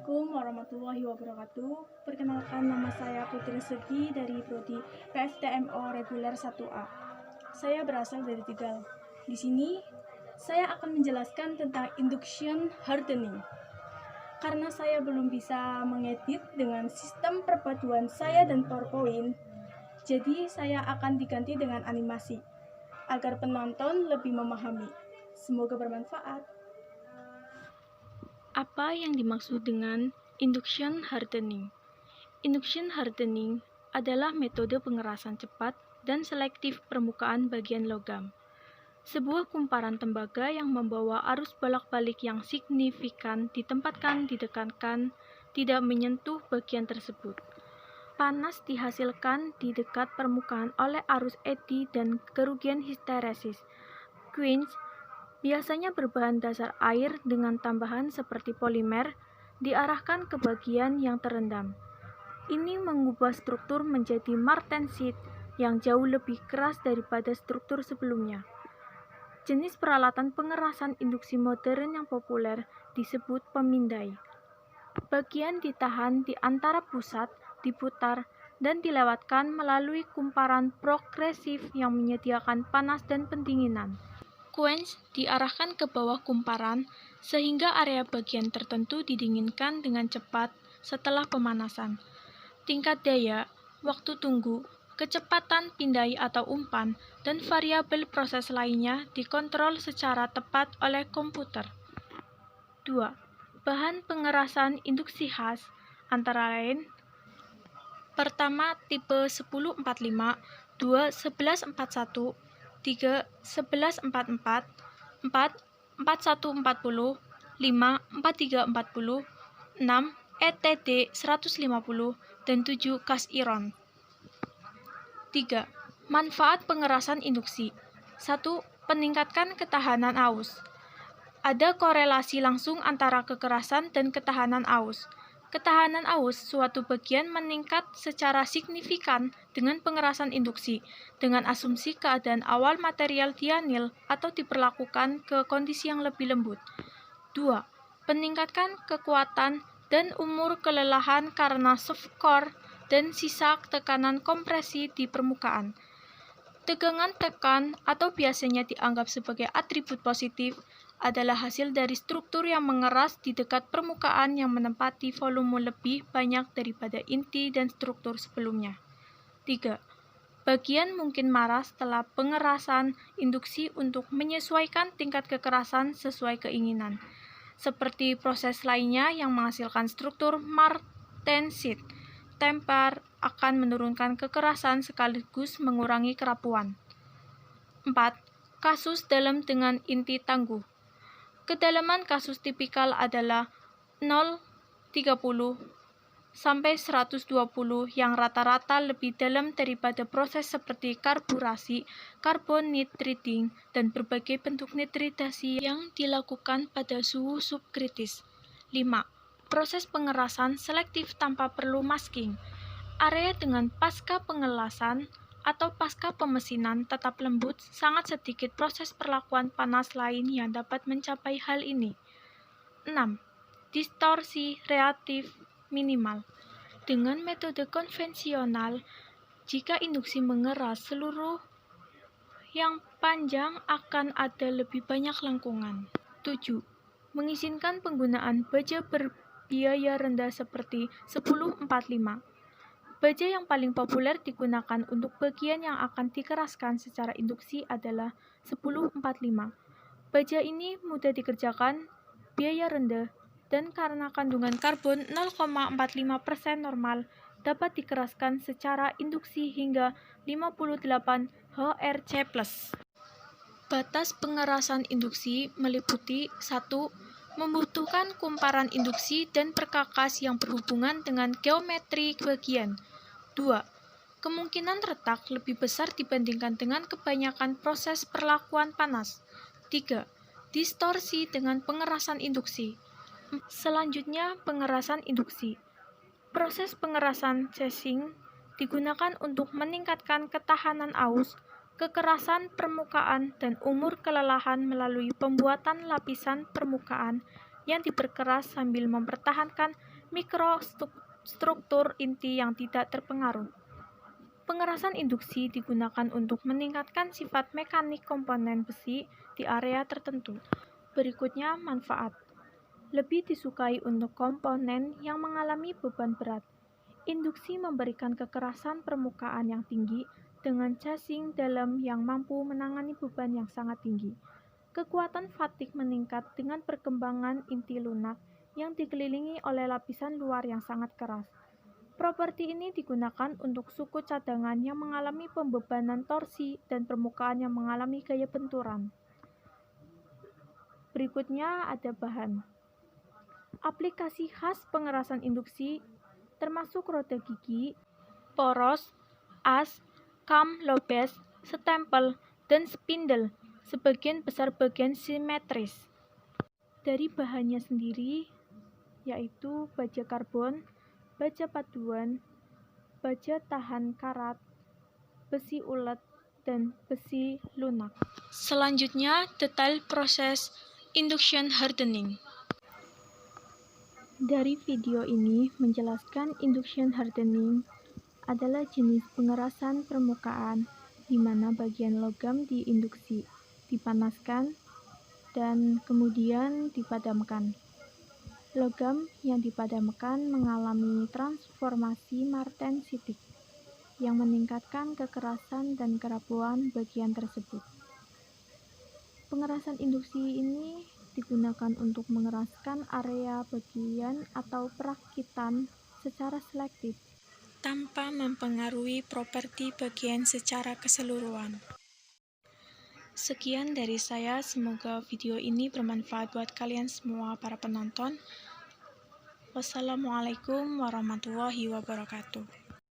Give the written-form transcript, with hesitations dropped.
Assalamualaikum warahmatullahi wabarakatuh. Perkenalkan, nama saya Putri Segi dari Prodi PSTMO Reguler 1A. Saya berasal dari Tegal. Di sini, saya akan menjelaskan tentang induction hardening. Karena saya belum bisa mengedit dengan sistem perpaduan saya dan PowerPoint, jadi saya akan diganti dengan animasi, agar penonton lebih memahami. Semoga bermanfaat. Apa yang dimaksud dengan induction hardening? Induction hardening adalah metode pengerasan cepat dan selektif permukaan bagian logam. Sebuah kumparan tembaga yang membawa arus bolak-balik yang signifikan ditempatkan ditekankan tidak menyentuh bagian tersebut. Panas dihasilkan di dekat permukaan oleh arus eddy dan kerugian histeresis. Quench biasanya berbahan dasar air dengan tambahan seperti polimer diarahkan ke bagian yang terendam. Ini mengubah struktur menjadi martensit yang jauh lebih keras daripada struktur sebelumnya. Jenis peralatan pengerasan induksi modern yang populer disebut pemindai. Bagian ditahan di antara pusat, diputar, dan dilewatkan melalui kumparan progresif yang menyediakan panas dan pendinginan. Quench diarahkan ke bawah kumparan sehingga area bagian tertentu didinginkan dengan cepat setelah pemanasan. Tingkat daya, waktu tunggu, kecepatan pindai atau umpan, dan variabel proses lainnya dikontrol secara tepat oleh komputer. 2. Bahan pengerasan induksi khas antara lain: pertama, tipe 1045, 2, 1141, 3, 1144, 4, 4140, 5, 4340, 6, ETD 150, dan 7, Cas Iron. 3. Manfaat pengerasan induksi. 1. Peningkatkan ketahanan aus. Ada korelasi langsung antara kekerasan dan ketahanan aus. Ketahanan aus suatu bagian meningkat secara signifikan dengan pengerasan induksi, dengan asumsi keadaan awal material dianil atau diperlakukan ke kondisi yang lebih lembut. 2. Peningkatan kekuatan dan umur kelelahan karena soft core dan sisa tekanan kompresi di permukaan. Tegangan tekan atau biasanya dianggap sebagai atribut positif adalah hasil dari struktur yang mengeras di dekat permukaan yang menempati volume lebih banyak daripada inti dan struktur sebelumnya. 3. Bagian mungkin marah setelah pengerasan induksi untuk menyesuaikan tingkat kekerasan sesuai keinginan, seperti proses lainnya yang menghasilkan struktur martensit. Temper akan menurunkan kekerasan sekaligus mengurangi kerapuan. 4. Kasus dalam dengan inti tangguh. Kedalaman kasus tipikal adalah 0,30 sampai 120 yang rata-rata lebih dalam daripada proses seperti karburasi, karbon nitriding, dan berbagai bentuk nitridasi yang dilakukan pada suhu subkritis. 5. Proses pengerasan selektif tanpa perlu masking. Area dengan pasca pengelasan atau pasca pemesinan tetap lembut, sangat sedikit proses perlakuan panas lain yang dapat mencapai hal ini. 6. Distorsi reaktif minimal. Dengan metode konvensional, jika induksi mengeras seluruh yang panjang akan ada lebih banyak lengkungan. 7. Mengizinkan penggunaan baja berbiaya rendah seperti 1045. Baja yang paling populer digunakan untuk bagian yang akan dikeraskan secara induksi adalah 1045. Baja ini mudah dikerjakan, biaya rendah, dan karena kandungan karbon 0,45% normal, dapat dikeraskan secara induksi hingga 58 HRC+. Batas pengerasan induksi meliputi 1. Membutuhkan kumparan induksi dan perkakas yang berhubungan dengan geometri bagian. 2. Kemungkinan retak lebih besar dibandingkan dengan kebanyakan proses perlakuan panas. 3. Distorsi dengan pengerasan induksi. Selanjutnya, pengerasan induksi. Proses pengerasan casing digunakan untuk meningkatkan ketahanan aus, kekerasan permukaan, dan umur kelelahan melalui pembuatan lapisan permukaan yang diperkeras sambil mempertahankan mikrostruktur inti yang tidak terpengaruh. Pengerasan induksi digunakan untuk meningkatkan sifat mekanik komponen besi di area tertentu. Berikutnya, manfaat. Lebih disukai untuk komponen yang mengalami beban berat. Induksi memberikan kekerasan permukaan yang tinggi dengan casing dalam yang mampu menangani beban yang sangat tinggi. Kekuatan fatigue meningkat dengan perkembangan inti lunak yang dikelilingi oleh lapisan luar yang sangat keras. Properti ini digunakan untuk suku cadangan yang mengalami pembebanan torsi dan permukaan yang mengalami gaya benturan. Berikutnya ada bahan. Aplikasi khas pengerasan induksi termasuk roda gigi, poros, as, kam lobes, stempel, dan spindle, sebagian besar bagian simetris. Dari bahannya sendiri, yaitu baja karbon, baja paduan, baja tahan karat, besi ulet, dan besi lunak. Selanjutnya, detail proses induction hardening. Dari video ini menjelaskan induction hardening adalah jenis pengerasan permukaan di mana bagian logam diinduksi, dipanaskan, dan kemudian dipadamkan. Logam yang dipadamkan mengalami transformasi martensitik yang meningkatkan kekerasan dan kerapuhan bagian tersebut. Pengerasan induksi ini digunakan untuk mengeraskan area bagian atau perakitan secara selektif tanpa mempengaruhi properti bagian secara keseluruhan. Sekian dari saya, semoga video ini bermanfaat buat kalian semua para penonton. Wassalamualaikum warahmatullahi wabarakatuh.